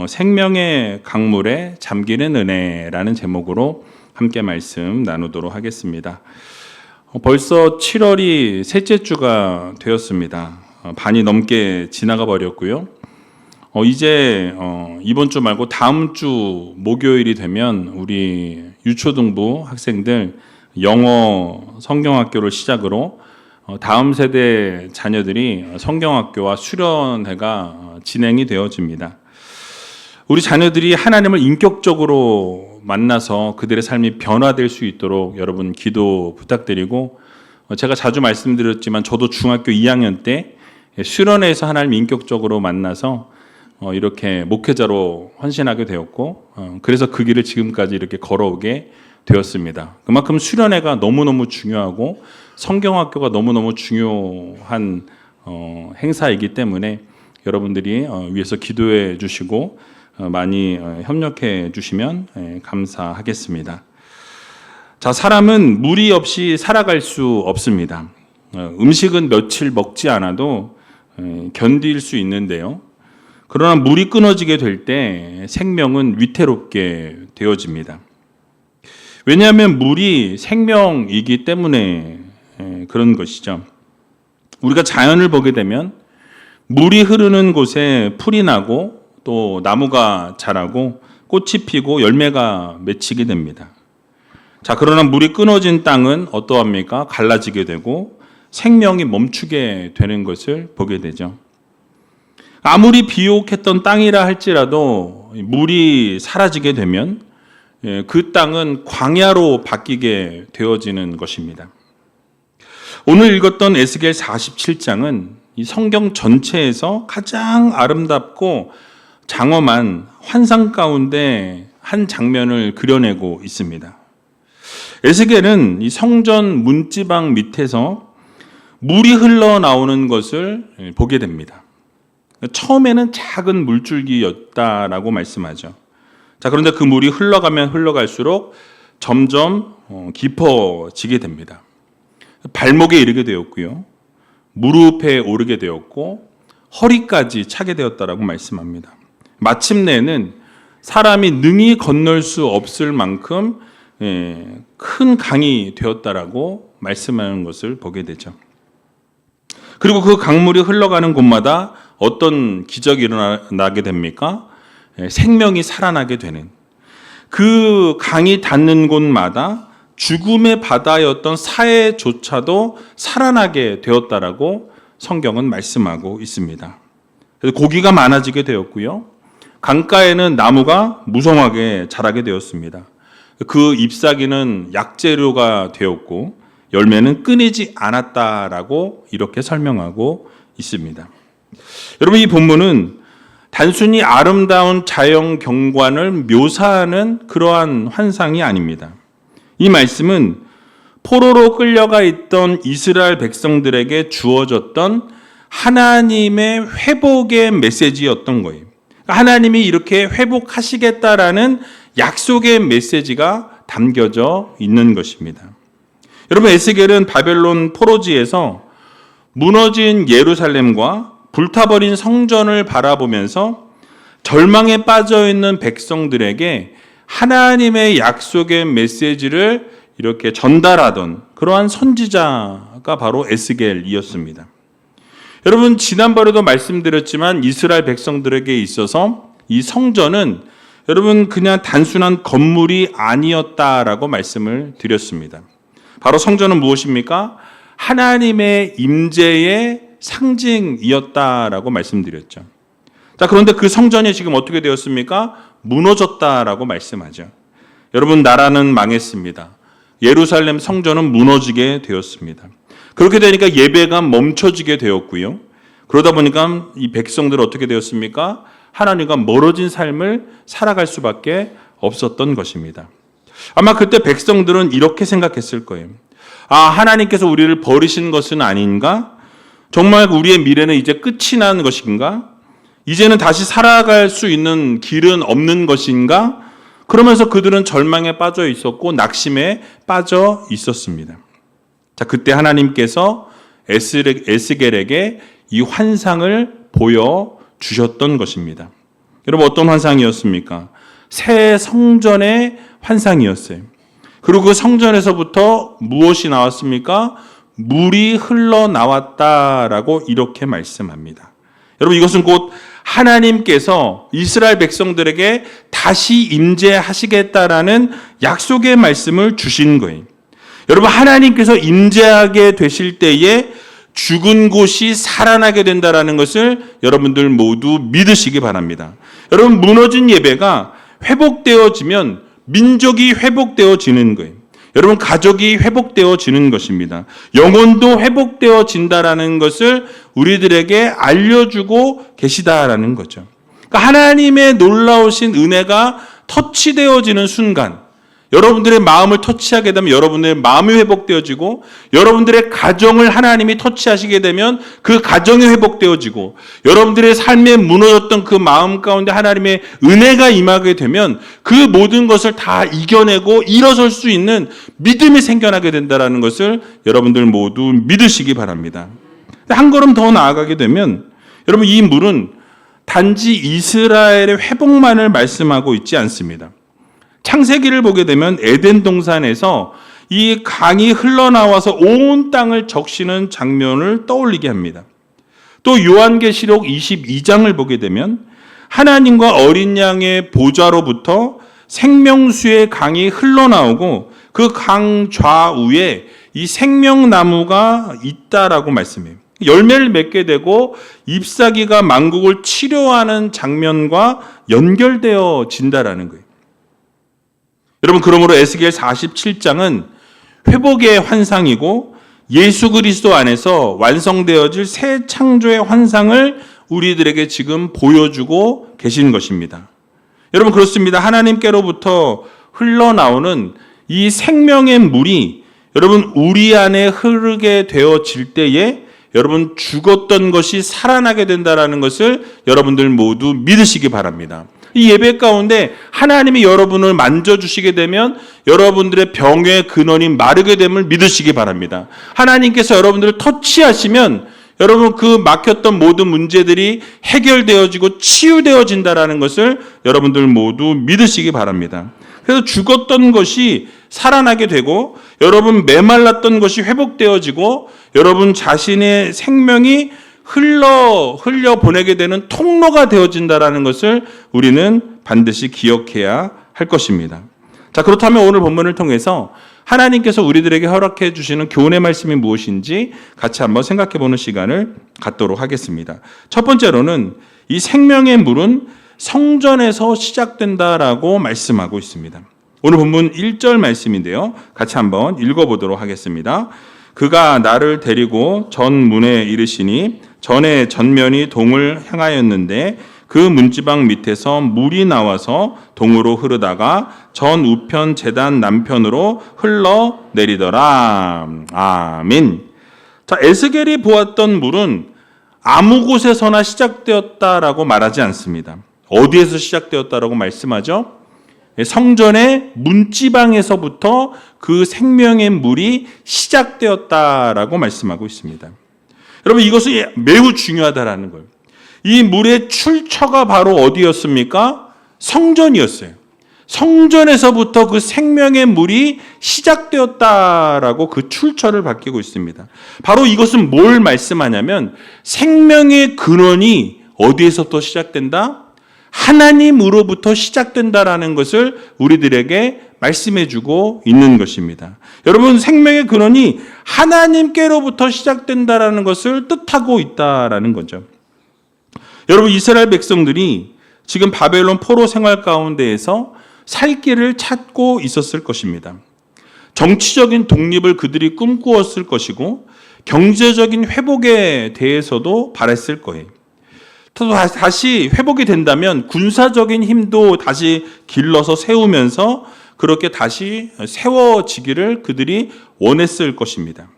생명의 강물에 잠기는 은혜라는 제목으로 함께 말씀 나누도록 하겠습니다. 벌써 7월이 셋째 주가 되었습니다. 반이 넘게 지나가 버렸고요. 이제 이번 주 말고 다음 주 목요일이 되면 우리 유초등부 학생들 영어 성경학교를 시작으로 다음 세대 자녀들이 성경학교와 수련회가 진행이 되어집니다. 우리 자녀들이 하나님을 인격적으로 만나서 그들의 삶이 변화될 수 있도록 여러분 기도 부탁드리고, 제가 자주 말씀드렸지만 저도 중학교 2학년 때 수련회에서 하나님 인격적으로 만나서 이렇게 목회자로 헌신하게 되었고, 그래서 그 길을 지금까지 이렇게 걸어오게 되었습니다. 그만큼 수련회가 너무너무 중요하고 성경학교가 너무너무 중요한 행사이기 때문에 여러분들이 위해서 기도해 주시고 많이 협력해 주시면 감사하겠습니다. 자, 사람은 물이 없이 살아갈 수 없습니다. 음식은 며칠 먹지 않아도 견딜 수 있는데요. 그러나 물이 끊어지게 될 때 생명은 위태롭게 되어집니다. 왜냐하면 물이 생명이기 때문에 그런 것이죠. 우리가 자연을 보게 되면 물이 흐르는 곳에 풀이 나고 또 나무가 자라고 꽃이 피고 열매가 맺히게 됩니다. 자, 그러나 물이 끊어진 땅은 어떠합니까? 갈라지게 되고 생명이 멈추게 되는 것을 보게 되죠. 아무리 비옥했던 땅이라 할지라도 물이 사라지게 되면 그 땅은 광야로 바뀌게 되어지는 것입니다. 오늘 읽었던 에스겔 47장은 이 성경 전체에서 가장 아름답고 장엄한 환상 가운데 한 장면을 그려내고 있습니다. 에스겔은 이 성전 문지방 밑에서 물이 흘러나오는 것을 보게 됩니다. 처음에는 작은 물줄기였다라고 말씀하죠. 자, 그런데 그 물이 흘러가면 흘러갈수록 점점 깊어지게 됩니다. 발목에 이르게 되었고요. 무릎에 오르게 되었고 허리까지 차게 되었다라고 말씀합니다. 마침내는 사람이 능히 건널 수 없을 만큼 큰 강이 되었다라고 말씀하는 것을 보게 되죠. 그리고 그 강물이 흘러가는 곳마다 어떤 기적이 일어나게 됩니까? 생명이 살아나게 되는, 그 강이 닿는 곳마다 죽음의 바다였던 사해조차도 살아나게 되었다라고 성경은 말씀하고 있습니다. 그래서 고기가 많아지게 되었고요. 강가에는 나무가 무성하게 자라게 되었습니다. 그 잎사귀는 약재료가 되었고 열매는 끊이지 않았다라고 이렇게 설명하고 있습니다. 여러분, 이 본문은 단순히 아름다운 자연 경관을 묘사하는 그러한 환상이 아닙니다. 이 말씀은 포로로 끌려가 있던 이스라엘 백성들에게 주어졌던 하나님의 회복의 메시지였던 거예요. 하나님이 이렇게 회복하시겠다라는 약속의 메시지가 담겨져 있는 것입니다. 여러분, 에스겔은 바벨론 포로지에서 무너진 예루살렘과 불타버린 성전을 바라보면서 절망에 빠져 있는 백성들에게 하나님의 약속의 메시지를 이렇게 전달하던 그러한 선지자가 바로 에스겔이었습니다. 여러분, 지난번에도 말씀드렸지만 이스라엘 백성들에게 있어서 이 성전은 여러분 그냥 단순한 건물이 아니었다라고 말씀을 드렸습니다. 바로 성전은 무엇입니까? 하나님의 임재의 상징이었다라고 말씀드렸죠. 자, 그런데 그 성전이 지금 어떻게 되었습니까? 무너졌다라고 말씀하죠. 여러분, 나라는 망했습니다. 예루살렘 성전은 무너지게 되었습니다. 그렇게 되니까 예배가 멈춰지게 되었고요. 그러다 보니까 이 백성들은 어떻게 되었습니까? 하나님과 멀어진 삶을 살아갈 수밖에 없었던 것입니다. 아마 그때 백성들은 이렇게 생각했을 거예요. 하나님께서 우리를 버리신 것은 아닌가? 정말 우리의 미래는 이제 끝이 난 것인가? 이제는 다시 살아갈 수 있는 길은 없는 것인가? 그러면서 그들은 절망에 빠져 있었고 낙심에 빠져 있었습니다. 자, 그때 하나님께서 에스겔에게 이 환상을 보여주셨던 것입니다. 여러분 어떤 환상이었습니까? 새 성전의 환상이었어요. 그리고 그 성전에서부터 무엇이 나왔습니까? 물이 흘러나왔다라고 이렇게 말씀합니다. 여러분 이것은 곧 하나님께서 이스라엘 백성들에게 다시 임재하시겠다라는 약속의 말씀을 주신 거예요. 여러분 하나님께서 임재하게 되실 때에 죽은 곳이 살아나게 된다라는 것을 여러분들 모두 믿으시기 바랍니다. 여러분 무너진 예배가 회복되어지면 민족이 회복되어지는 거예요. 여러분 가족이 회복되어지는 것입니다. 영혼도 회복되어진다라는 것을 우리들에게 알려주고 계시다라는 거죠. 그러니까 하나님의 놀라우신 은혜가 터치되어지는 순간 여러분들의 마음을 터치하게 되면 여러분들의 마음이 회복되어지고 여러분들의 가정을 하나님이 터치하시게 되면 그 가정이 회복되어지고 여러분들의 삶에 무너졌던 그 마음 가운데 하나님의 은혜가 임하게 되면 그 모든 것을 다 이겨내고 일어설 수 있는 믿음이 생겨나게 된다는 것을 여러분들 모두 믿으시기 바랍니다. 한 걸음 더 나아가게 되면 여러분 이 물은 단지 이스라엘의 회복만을 말씀하고 있지 않습니다. 창세기를 보게 되면 에덴 동산에서 이 강이 흘러나와서 온 땅을 적시는 장면을 떠올리게 합니다. 또 요한계시록 22장을 보게 되면 하나님과 어린 양의 보좌로부터 생명수의 강이 흘러나오고 그 강 좌우에 이 생명나무가 있다라고 말씀해요. 열매를 맺게 되고 잎사귀가 만국을 치료하는 장면과 연결되어진다라는 거예요. 여러분 그러므로 에스겔 47장은 회복의 환상이고 예수 그리스도 안에서 완성되어질 새 창조의 환상을 우리들에게 지금 보여주고 계신 것입니다. 여러분 그렇습니다. 하나님께로부터 흘러나오는 이 생명의 물이 여러분 우리 안에 흐르게 되어질 때에 여러분 죽었던 것이 살아나게 된다는 것을 여러분들 모두 믿으시기 바랍니다. 이 예배 가운데 하나님이 여러분을 만져주시게 되면 여러분들의 병의 근원이 마르게 됨을 믿으시기 바랍니다. 하나님께서 여러분들을 터치하시면 여러분 그 막혔던 모든 문제들이 해결되어지고 치유되어진다는 것을 여러분들 모두 믿으시기 바랍니다. 그래서 죽었던 것이 살아나게 되고 여러분 메말랐던 것이 회복되어지고 여러분 자신의 생명이 흘려 보내게 되는 통로가 되어진다라는 것을 우리는 반드시 기억해야 할 것입니다. 자, 그렇다면 오늘 본문을 통해서 하나님께서 우리들에게 허락해 주시는 교훈의 말씀이 무엇인지 같이 한번 생각해 보는 시간을 갖도록 하겠습니다. 첫 번째로는 이 생명의 물은 성전에서 시작된다라고 말씀하고 있습니다. 오늘 본문 1절 말씀인데요. 같이 한번 읽어보도록 하겠습니다. 그가 나를 데리고 전 문에 이르시니 전에 전면이 동을 향하였는데 그 문지방 밑에서 물이 나와서 동으로 흐르다가 전 우편 제단 남편으로 흘러내리더라. 아멘. 자, 에스겔이 보았던 물은 아무 곳에서나 시작되었다라고 말하지 않습니다. 어디에서 시작되었다라고 말씀하죠? 성전의 문지방에서부터 그 생명의 물이 시작되었다라고 말씀하고 있습니다. 여러분 이것이 매우 중요하다라는 거예요. 이 물의 출처가 바로 어디였습니까? 성전이었어요. 성전에서부터 그 생명의 물이 시작되었다라고 그 출처를 밝히고 있습니다. 바로 이것은 뭘 말씀하냐면 생명의 근원이 어디에서부터 시작된다? 하나님으로부터 시작된다라는 것을 우리들에게 말씀해주고 있는 것입니다. 여러분 생명의 근원이 하나님께로부터 시작된다라는 것을 뜻하고 있다라는 거죠. 여러분 이스라엘 백성들이 지금 바벨론 포로 생활 가운데에서 살 길을 찾고 있었을 것입니다. 정치적인 독립을 그들이 꿈꾸었을 것이고 경제적인 회복에 대해서도 바랬을 거예요. 다시 회복이 된다면 군사적인 힘도 다시 길러서 세우면서 그렇게 다시 세워지기를 그들이 원했을 것입니다.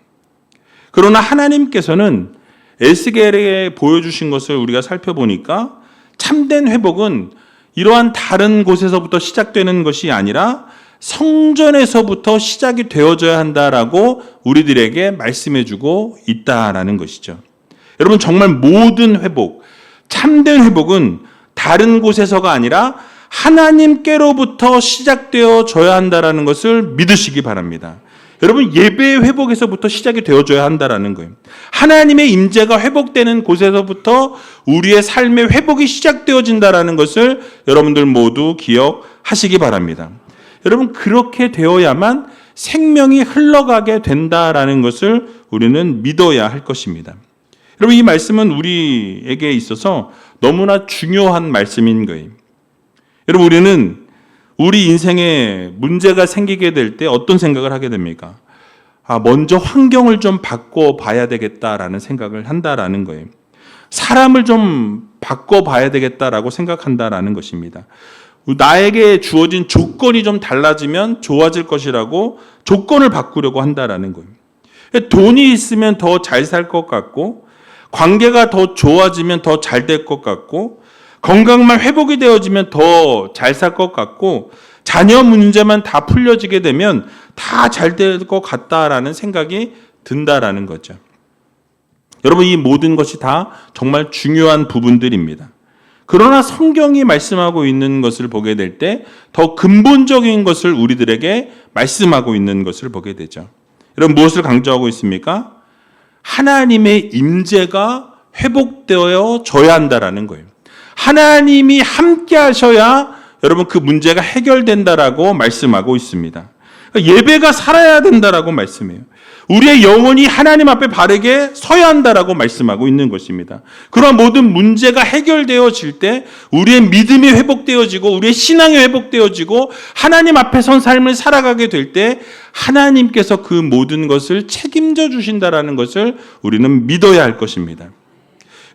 그러나 하나님께서는 에스겔에게 보여주신 것을 우리가 살펴보니까 참된 회복은 이러한 다른 곳에서부터 시작되는 것이 아니라 성전에서부터 시작이 되어져야 한다라고 우리들에게 말씀해주고 있다라는 것이죠. 여러분 정말 모든 회복, 참된 회복은 다른 곳에서가 아니라 하나님께로부터 시작되어져야 한다는 것을 믿으시기 바랍니다. 여러분, 예배의 회복에서부터 시작이 되어져야 한다는 거예요. 하나님의 임재가 회복되는 곳에서부터 우리의 삶의 회복이 시작되어진다는 것을 여러분들 모두 기억하시기 바랍니다. 여러분, 그렇게 되어야만 생명이 흘러가게 된다라는 것을 우리는 믿어야 할 것입니다. 여러분, 이 말씀은 우리에게 있어서 너무나 중요한 말씀인 거예요. 여러분, 우리는 우리 인생에 문제가 생기게 될 때 어떤 생각을 하게 됩니까? 먼저 환경을 좀 바꿔봐야 되겠다라는 생각을 한다라는 거예요. 사람을 좀 바꿔봐야 되겠다라고 생각한다라는 것입니다. 나에게 주어진 조건이 좀 달라지면 좋아질 것이라고 조건을 바꾸려고 한다라는 거예요. 돈이 있으면 더 잘 살 것 같고, 관계가 더 좋아지면 더 잘 될 것 같고, 건강만 회복이 되어지면 더 잘 살 것 같고, 자녀 문제만 다 풀려지게 되면 다 잘 될 것 같다라는 생각이 든다라는 거죠. 여러분, 이 모든 것이 다 정말 중요한 부분들입니다. 그러나 성경이 말씀하고 있는 것을 보게 될 때 더 근본적인 것을 우리들에게 말씀하고 있는 것을 보게 되죠. 여러분, 무엇을 강조하고 있습니까? 하나님의 임재가 회복되어져야 한다라는 거예요. 하나님이 함께 하셔야 여러분 그 문제가 해결된다라고 말씀하고 있습니다. 예배가 살아야 된다라고 말씀해요. 우리의 영혼이 하나님 앞에 바르게 서야 한다라고 말씀하고 있는 것입니다. 그러한 모든 문제가 해결되어질 때 우리의 믿음이 회복되어지고 우리의 신앙이 회복되어지고 하나님 앞에 선 삶을 살아가게 될 때 하나님께서 그 모든 것을 책임져 주신다라는 것을 우리는 믿어야 할 것입니다.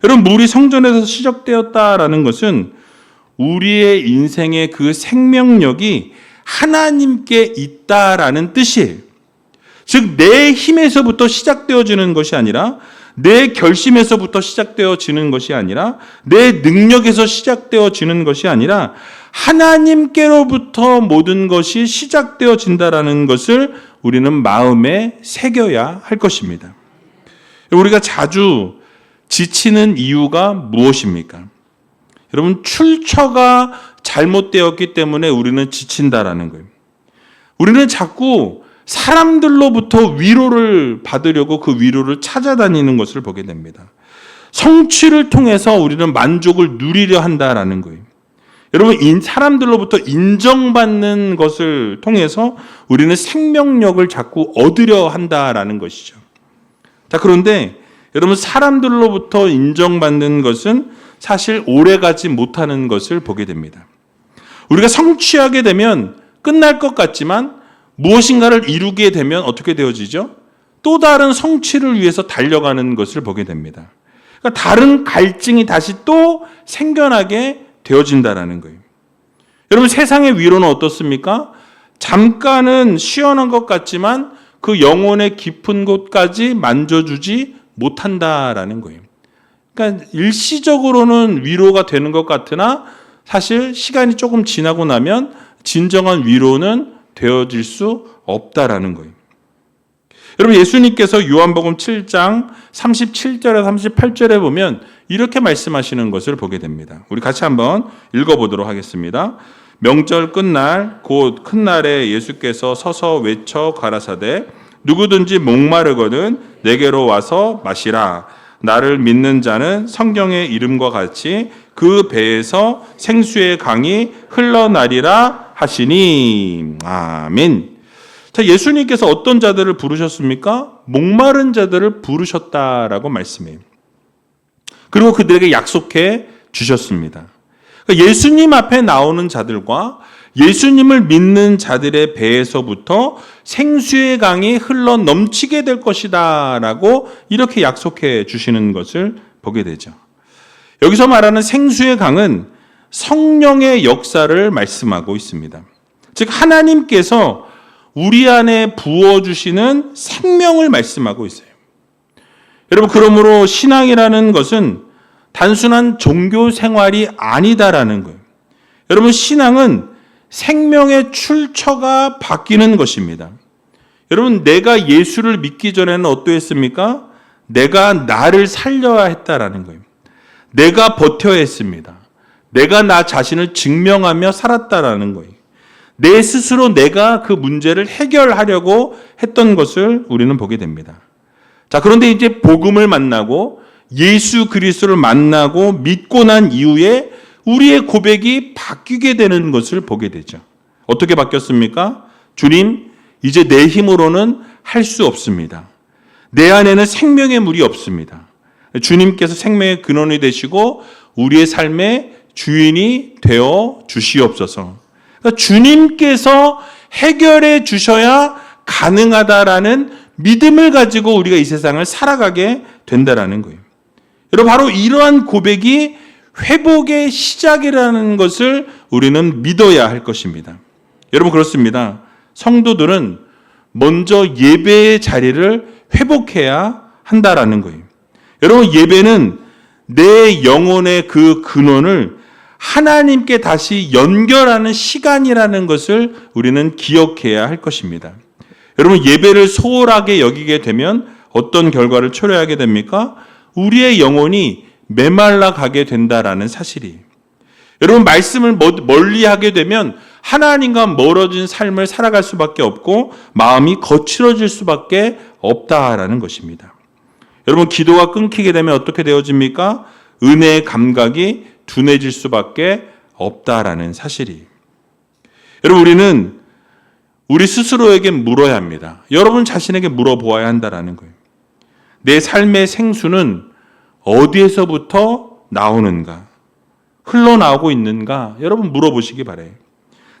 여러분, 물이 성전에서 시작되었다라는 것은 우리의 인생의 그 생명력이 하나님께 있다라는 뜻이에요. 즉, 내 힘에서부터 시작되어지는 것이 아니라, 내 결심에서부터 시작되어지는 것이 아니라, 내 능력에서 시작되어지는 것이 아니라 하나님께로부터 모든 것이 시작되어진다라는 것을 우리는 마음에 새겨야 할 것입니다. 우리가 자주 지치는 이유가 무엇입니까? 여러분, 출처가 잘못되었기 때문에 우리는 지친다라는 거예요. 우리는 자꾸 사람들로부터 위로를 받으려고 그 위로를 찾아다니는 것을 보게 됩니다. 성취를 통해서 우리는 만족을 누리려 한다라는 거예요. 여러분, 사람들로부터 인정받는 것을 통해서 우리는 생명력을 자꾸 얻으려 한다라는 것이죠. 자, 그런데 여러분, 사람들로부터 인정받는 것은 사실 오래가지 못하는 것을 보게 됩니다. 우리가 성취하게 되면 끝날 것 같지만 무엇인가를 이루게 되면 어떻게 되어지죠? 또 다른 성취를 위해서 달려가는 것을 보게 됩니다. 그러니까 다른 갈증이 다시 또 생겨나게 되어진다라는 거예요. 여러분, 세상의 위로는 어떻습니까? 잠깐은 시원한 것 같지만 그 영혼의 깊은 곳까지 만져주지 못한다라는 거예요. 그러니까 일시적으로는 위로가 되는 것 같으나 사실 시간이 조금 지나고 나면 진정한 위로는 되어질 수 없다라는 거예요. 여러분, 예수님께서 요한복음 7장 37절에서 38절에 보면 이렇게 말씀하시는 것을 보게 됩니다. 우리 같이 한번 읽어보도록 하겠습니다. 명절 끝날 곧 큰 날에 예수께서 서서 외쳐 가라사대 누구든지 목마르거든 내게로 와서 마시라. 나를 믿는 자는 성경의 이름과 같이 그 배에서 생수의 강이 흘러나리라 하시니. 아멘. 자, 예수님께서 어떤 자들을 부르셨습니까? 목마른 자들을 부르셨다라고 말씀해요. 그리고 그들에게 약속해 주셨습니다. 그러니까 예수님 앞에 나오는 자들과 예수님을 믿는 자들의 배에서부터 생수의 강이 흘러 넘치게 될 것이다 라고 이렇게 약속해 주시는 것을 보게 되죠. 여기서 말하는 생수의 강은 성령의 역사를 말씀하고 있습니다. 즉, 하나님께서 우리 안에 부어주시는 생명을 말씀하고 있어요. 여러분, 그러므로 신앙이라는 것은 단순한 종교 생활이 아니다라는 거예요. 여러분, 신앙은 생명의 출처가 바뀌는 것입니다. 여러분, 내가 예수를 믿기 전에는 어떠했습니까? 내가 나를 살려야 했다라는 거예요. 내가 버텨야 했습니다. 내가 나 자신을 증명하며 살았다라는 거예요. 내 스스로 내가 그 문제를 해결하려고 했던 것을 우리는 보게 됩니다. 자, 그런데 이제 복음을 만나고 예수 그리스도를 만나고 믿고 난 이후에 우리의 고백이 바뀌게 되는 것을 보게 되죠. 어떻게 바뀌었습니까? 주님, 이제 내 힘으로는 할 수 없습니다. 내 안에는 생명의 물이 없습니다. 주님께서 생명의 근원이 되시고 우리의 삶의 주인이 되어 주시옵소서. 그러니까 주님께서 해결해 주셔야 가능하다라는 믿음을 가지고 우리가 이 세상을 살아가게 된다라는 거예요. 여러분, 바로 이러한 고백이 회복의 시작이라는 것을 우리는 믿어야 할 것입니다. 여러분, 그렇습니다. 성도들은 먼저 예배의 자리를 회복해야 한다라는 거예요. 여러분, 예배는 내 영혼의 그 근원을 하나님께 다시 연결하는 시간이라는 것을 우리는 기억해야 할 것입니다. 여러분, 예배를 소홀하게 여기게 되면 어떤 결과를 초래하게 됩니까? 우리의 영혼이 메말라 가게 된다라는 사실이. 여러분, 말씀을 멀리 하게 되면 하나님과 멀어진 삶을 살아갈 수밖에 없고 마음이 거칠어질 수밖에 없다라는 것입니다. 여러분, 기도가 끊기게 되면 어떻게 되어집니까? 은혜의 감각이 둔해질 수밖에 없다라는 사실이. 여러분, 우리는 우리 스스로에게 물어야 합니다. 여러분 자신에게 물어보아야 한다라는 거예요. 내 삶의 생수는 어디에서부터 나오는가? 흘러나오고 있는가? 여러분 물어보시기 바라요.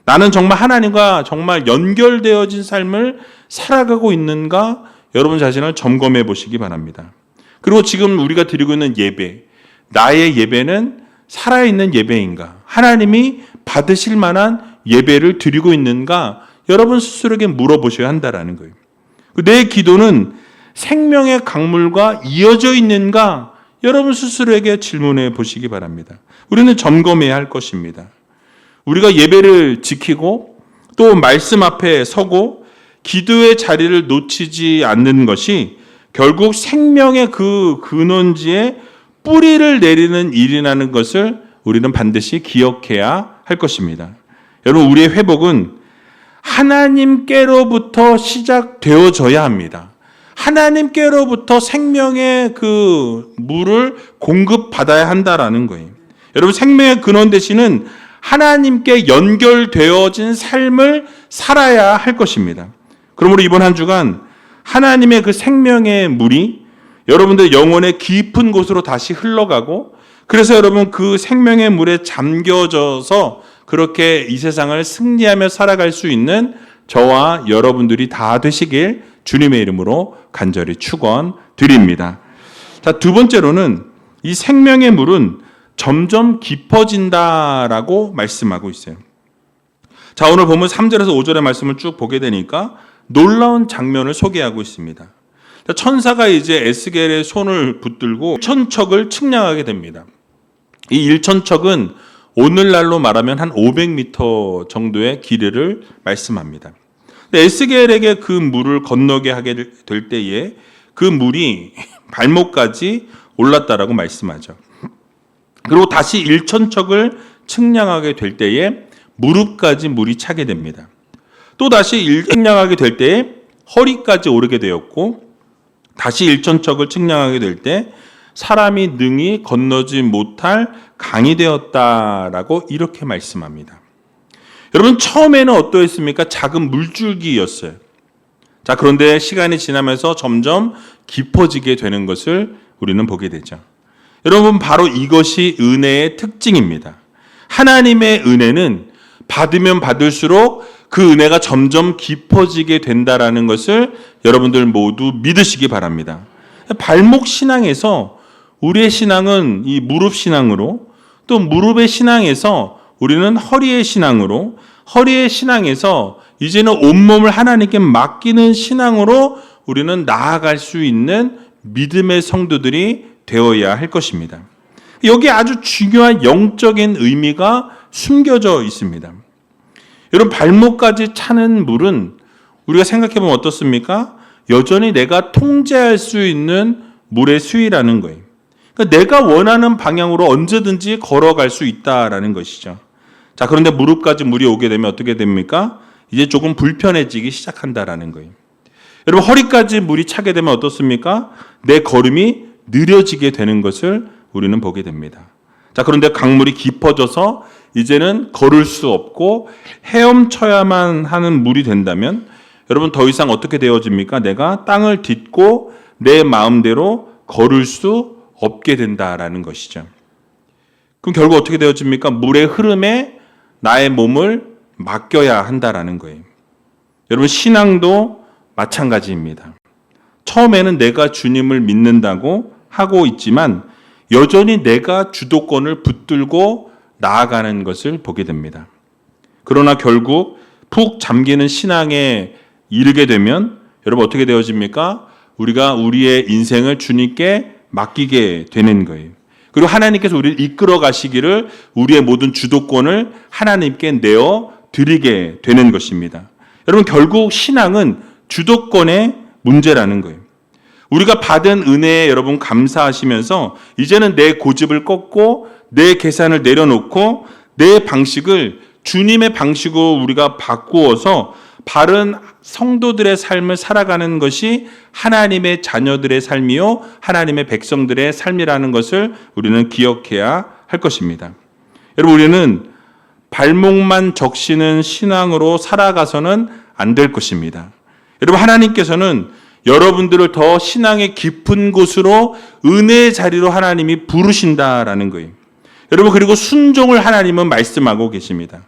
나는 정말 하나님과 정말 연결되어진 삶을 살아가고 있는가? 여러분 자신을 점검해 보시기 바랍니다. 그리고 지금 우리가 드리고 있는 예배, 나의 예배는 살아있는 예배인가? 하나님이 받으실 만한 예배를 드리고 있는가? 여러분 스스로에게 물어보셔야 한다라는 거예요. 내 기도는 생명의 강물과 이어져 있는가? 여러분 스스로에게 질문해 보시기 바랍니다. 우리는 점검해야 할 것입니다. 우리가 예배를 지키고 또 말씀 앞에 서고 기도의 자리를 놓치지 않는 것이 결국 생명의 그 근원지에 뿌리를 내리는 일이라는 것을 우리는 반드시 기억해야 할 것입니다. 여러분, 우리의 회복은 하나님께로부터 시작되어져야 합니다. 하나님께로부터 생명의 그 물을 공급받아야 한다라는 거예요. 여러분, 생명의 근원 되시는 하나님께 연결되어진 삶을 살아야 할 것입니다. 그러므로 이번 한 주간 하나님의 그 생명의 물이 여러분들 영혼의 깊은 곳으로 다시 흘러가고, 그래서 여러분 그 생명의 물에 잠겨져서 그렇게 이 세상을 승리하며 살아갈 수 있는 저와 여러분들이 다 되시길 주님의 이름으로 간절히 축원드립니다. 자, 두 번째로는 이 생명의 물은 점점 깊어진다라고 말씀하고 있어요. 자, 오늘 보면 3절에서 5절의 말씀을 쭉 보게 되니까 놀라운 장면을 소개하고 있습니다. 천사가 이제 에스겔의 손을 붙들고 1,000척을 측량하게 됩니다. 이 1,000척은 오늘날로 말하면 한 500m 정도의 길이를 말씀합니다. 에스겔에게 그 물을 건너게 하게 될 때에 그 물이 발목까지 올랐다라고 말씀하죠. 그리고 다시 1,000척을 측량하게 될 때에 무릎까지 물이 차게 됩니다. 또 다시 측량하게 될 때에 허리까지 오르게 되었고, 다시 1,000척을 측량하게 될 때 사람이 능히 건너지 못할 강이 되었다라고 이렇게 말씀합니다. 여러분, 처음에는 어떠했습니까? 작은 물줄기였어요. 자, 그런데 시간이 지나면서 점점 깊어지게 되는 것을 우리는 보게 되죠. 여러분, 바로 이것이 은혜의 특징입니다. 하나님의 은혜는 받으면 받을수록 그 은혜가 점점 깊어지게 된다라는 것을 여러분들 모두 믿으시기 바랍니다. 발목 신앙에서 우리의 신앙은 이 무릎 신앙으로, 또 무릎의 신앙에서 우리는 허리의 신앙으로, 허리의 신앙에서 이제는 온몸을 하나님께 맡기는 신앙으로 우리는 나아갈 수 있는 믿음의 성도들이 되어야 할 것입니다. 여기에 아주 중요한 영적인 의미가 숨겨져 있습니다. 여러분, 발목까지 차는 물은 우리가 생각해보면 어떻습니까? 여전히 내가 통제할 수 있는 물의 수위라는 거예요. 그러니까 내가 원하는 방향으로 언제든지 걸어갈 수 있다라는 것이죠. 자, 그런데 무릎까지 물이 오게 되면 어떻게 됩니까? 이제 조금 불편해지기 시작한다라는 거예요. 여러분, 허리까지 물이 차게 되면 어떻습니까? 내 걸음이 느려지게 되는 것을 우리는 보게 됩니다. 자, 그런데 강물이 깊어져서 이제는 걸을 수 없고 헤엄쳐야만 하는 물이 된다면 여러분, 더 이상 어떻게 되어집니까? 내가 땅을 딛고 내 마음대로 걸을 수 없게 된다라는 것이죠. 그럼 결국 어떻게 되어집니까? 물의 흐름에 나의 몸을 맡겨야 한다라는 거예요. 여러분, 신앙도 마찬가지입니다. 처음에는 내가 주님을 믿는다고 하고 있지만 여전히 내가 주도권을 붙들고 나아가는 것을 보게 됩니다. 그러나 결국 푹 잠기는 신앙에 이르게 되면 여러분 어떻게 되어집니까? 우리가 우리의 인생을 주님께 맡기게 되는 거예요. 그리고 하나님께서 우리를 이끌어 가시기를 우리의 모든 주도권을 하나님께 내어 드리게 되는 것입니다. 여러분, 결국 신앙은 주도권의 문제라는 거예요. 우리가 받은 은혜에 여러분 감사하시면서 이제는 내 고집을 꺾고 내 계산을 내려놓고 내 방식을 주님의 방식으로 우리가 바꾸어서 바른 성도들의 삶을 살아가는 것이 하나님의 자녀들의 삶이요 하나님의 백성들의 삶이라는 것을 우리는 기억해야 할 것입니다. 여러분, 우리는 발목만 적시는 신앙으로 살아가서는 안 될 것입니다. 여러분, 하나님께서는 여러분들을 더 신앙의 깊은 곳으로 은혜의 자리로 하나님이 부르신다라는 거예요. 여러분, 그리고 순종을 하나님은 말씀하고 계십니다.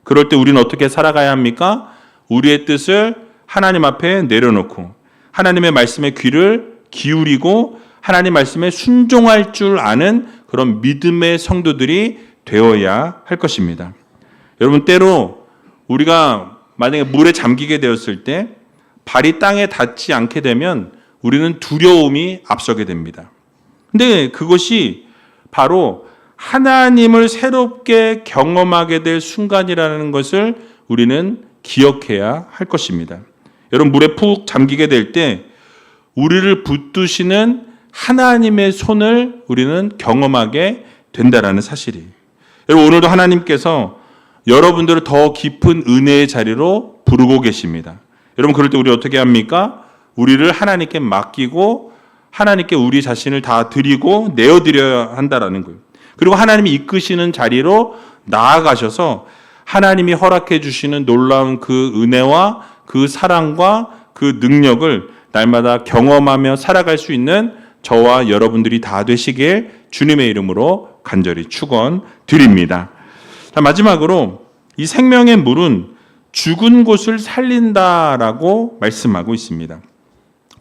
그럴 때 우리는 어떻게 살아가야 합니까? 우리의 뜻을 하나님 앞에 내려놓고 하나님의 말씀에 귀를 기울이고 하나님 말씀에 순종할 줄 아는 그런 믿음의 성도들이 되어야 할 것입니다. 여러분, 때로 우리가 만약에 물에 잠기게 되었을 때 발이 땅에 닿지 않게 되면 우리는 두려움이 앞서게 됩니다. 근데 그것이 바로 하나님을 새롭게 경험하게 될 순간이라는 것을 우리는 기억해야 할 것입니다. 여러분, 물에 푹 잠기게 될 때 우리를 붙드시는 하나님의 손을 우리는 경험하게 된다라는 사실이에요. 여러분, 오늘도 하나님께서 여러분들을 더 깊은 은혜의 자리로 부르고 계십니다. 여러분, 그럴 때 우리 어떻게 합니까? 우리를 하나님께 맡기고 하나님께 우리 자신을 다 드리고 내어드려야 한다라는 거예요. 그리고 하나님이 이끄시는 자리로 나아가셔서 하나님이 허락해 주시는 놀라운 그 은혜와 그 사랑과 그 능력을 날마다 경험하며 살아갈 수 있는 저와 여러분들이 다 되시길 주님의 이름으로 간절히 축원드립니다. 자, 마지막으로 이 생명의 물은 죽은 곳을 살린다라고 말씀하고 있습니다.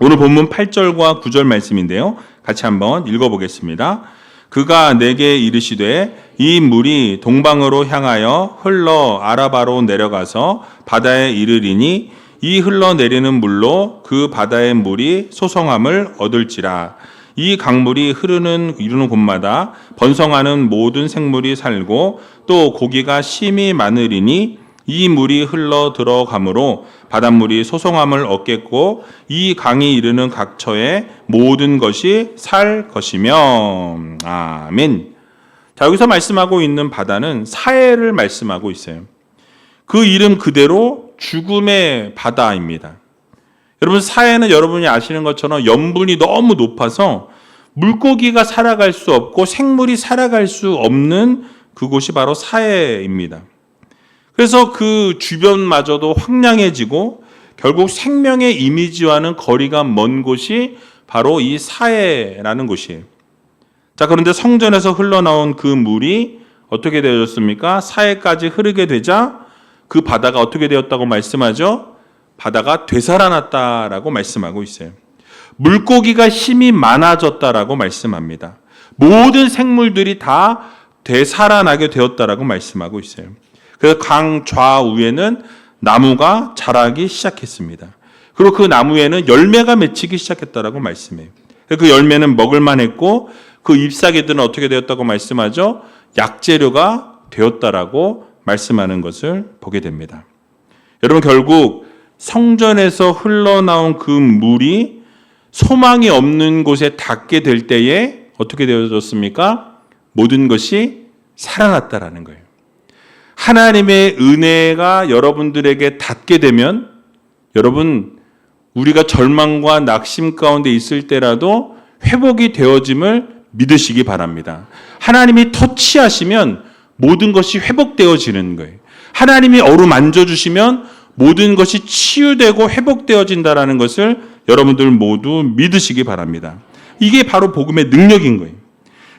오늘 본문 8절과 9절 말씀인데요. 같이 한번 읽어보겠습니다. 그가 내게 이르시되 이 물이 동방으로 향하여 흘러 아라바로 내려가서 바다에 이르리니 이 흘러내리는 물로 그 바다의 물이 소성함을 얻을지라. 이 강물이 이르는 곳마다 번성하는 모든 생물이 살고 또 고기가 심히 많으리니 이 물이 흘러 들어가므로 바닷물이 소성함을 얻겠고 이 강이 이르는 각처에 모든 것이 살 것이며. 아멘. 자, 여기서 말씀하고 있는 바다는 사해를 말씀하고 있어요. 그 이름 그대로 죽음의 바다입니다. 여러분, 사해는 여러분이 아시는 것처럼 염분이 너무 높아서 물고기가 살아갈 수 없고 생물이 살아갈 수 없는 그곳이 바로 사해입니다. 그래서 그 주변마저도 황량해지고 결국 생명의 이미지와는 거리가 먼 곳이 바로 이 사해라는 곳이에요. 자, 그런데 성전에서 흘러나온 그 물이 어떻게 되어졌습니까? 사해까지 흐르게 되자 그 바다가 어떻게 되었다고 말씀하죠? 바다가 되살아났다라고 말씀하고 있어요. 물고기가 힘이 많아졌다라고 말씀합니다. 모든 생물들이 다 되살아나게 되었다라고 말씀하고 있어요. 그래서 강 좌우에는 나무가 자라기 시작했습니다. 그리고 그 나무에는 열매가 맺히기 시작했다라고 말씀해요. 그 열매는 먹을만했고 그 잎사귀들은 어떻게 되었다고 말씀하죠? 약재료가 되었다라고 말씀하는 것을 보게 됩니다. 여러분, 결국 성전에서 흘러나온 그 물이 소망이 없는 곳에 닿게 될 때에 어떻게 되어졌습니까? 모든 것이 살아났다라는 거예요. 하나님의 은혜가 여러분들에게 닿게 되면 여러분, 우리가 절망과 낙심 가운데 있을 때라도 회복이 되어짐을 믿으시기 바랍니다. 하나님이 터치하시면 모든 것이 회복되어지는 거예요. 하나님이 어루만져 주시면 모든 것이 치유되고 회복되어진다라는 것을 여러분들 모두 믿으시기 바랍니다. 이게 바로 복음의 능력인 거예요.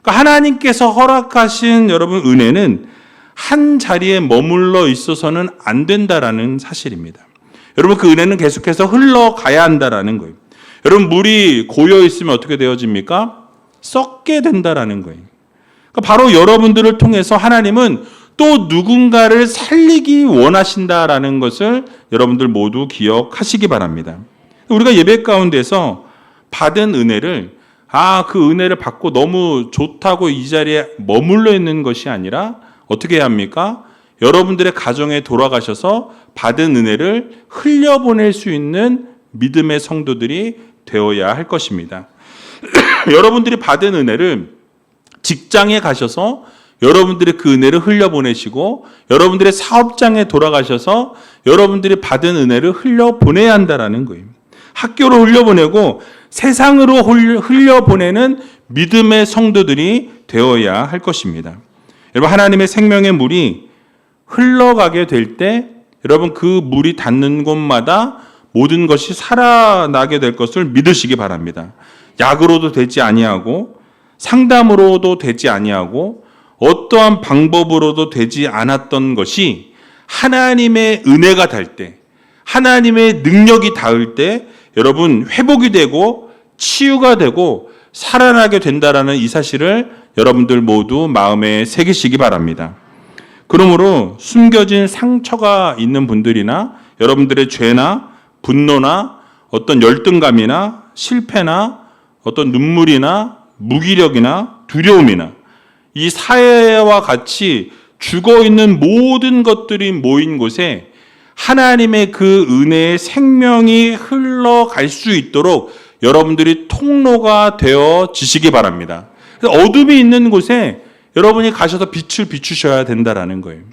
그러니까 하나님께서 허락하신 여러분 은혜는 한 자리에 머물러 있어서는 안 된다라는 사실입니다. 여러분, 그 은혜는 계속해서 흘러가야 한다라는 거예요. 여러분, 물이 고여 있으면 어떻게 되어집니까? 썩게 된다라는 거예요. 그러니까 바로 여러분들을 통해서 하나님은 또 누군가를 살리기 원하신다라는 것을 여러분들 모두 기억하시기 바랍니다. 우리가 예배 가운데서 받은 은혜를 그 은혜를 받고 너무 좋다고 이 자리에 머물러 있는 것이 아니라 어떻게 해야 합니까? 여러분들의 가정에 돌아가셔서 받은 은혜를 흘려보낼 수 있는 믿음의 성도들이 되어야 할 것입니다. 여러분들이 받은 은혜를 직장에 가셔서 여러분들이 그 은혜를 흘려보내시고 여러분들의 사업장에 돌아가셔서 여러분들이 받은 은혜를 흘려보내야 한다는 거예요. 학교로 흘려보내고 세상으로 흘려보내는 믿음의 성도들이 되어야 할 것입니다. 여러분, 하나님의 생명의 물이 흘러가게 될 때 여러분 그 물이 닿는 곳마다 모든 것이 살아나게 될 것을 믿으시기 바랍니다. 약으로도 되지 아니하고 상담으로도 되지 아니하고 어떠한 방법으로도 되지 않았던 것이 하나님의 은혜가 닿을 때, 하나님의 능력이 닿을 때 여러분 회복이 되고 치유가 되고 살아나게 된다라는 이 사실을 여러분들 모두 마음에 새기시기 바랍니다. 그러므로 숨겨진 상처가 있는 분들이나 여러분들의 죄나 분노나 어떤 열등감이나 실패나 어떤 눈물이나 무기력이나 두려움이나 이 사회와 같이 죽어있는 모든 것들이 모인 곳에 하나님의 그 은혜의 생명이 흘러갈 수 있도록 여러분들이 통로가 되어지시기 바랍니다. 어둠이 있는 곳에 여러분이 가셔서 빛을 비추셔야 된다라는 거예요.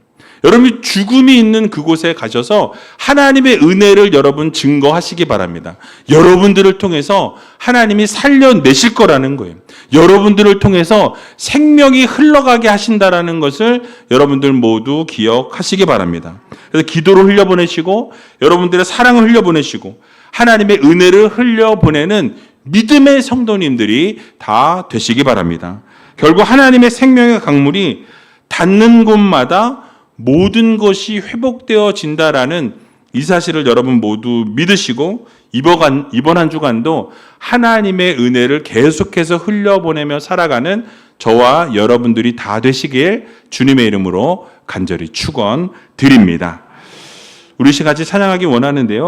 여러분이 죽음이 있는 그곳에 가셔서 하나님의 은혜를 여러분 증거하시기 바랍니다. 여러분들을 통해서 하나님이 살려내실 거라는 거예요. 여러분들을 통해서 생명이 흘러가게 하신다라는 것을 여러분들 모두 기억하시기 바랍니다. 그래서 기도를 흘려보내시고 여러분들의 사랑을 흘려보내시고 하나님의 은혜를 흘려보내는 믿음의 성도님들이 다 되시기 바랍니다. 결국 하나님의 생명의 강물이 닿는 곳마다 모든 것이 회복되어진다라는 이 사실을 여러분 모두 믿으시고 이번 한 주간도 하나님의 은혜를 계속해서 흘려보내며 살아가는 저와 여러분들이 다 되시길 주님의 이름으로 간절히 축원드립니다. 우리 같이 찬양하기 원하는데요.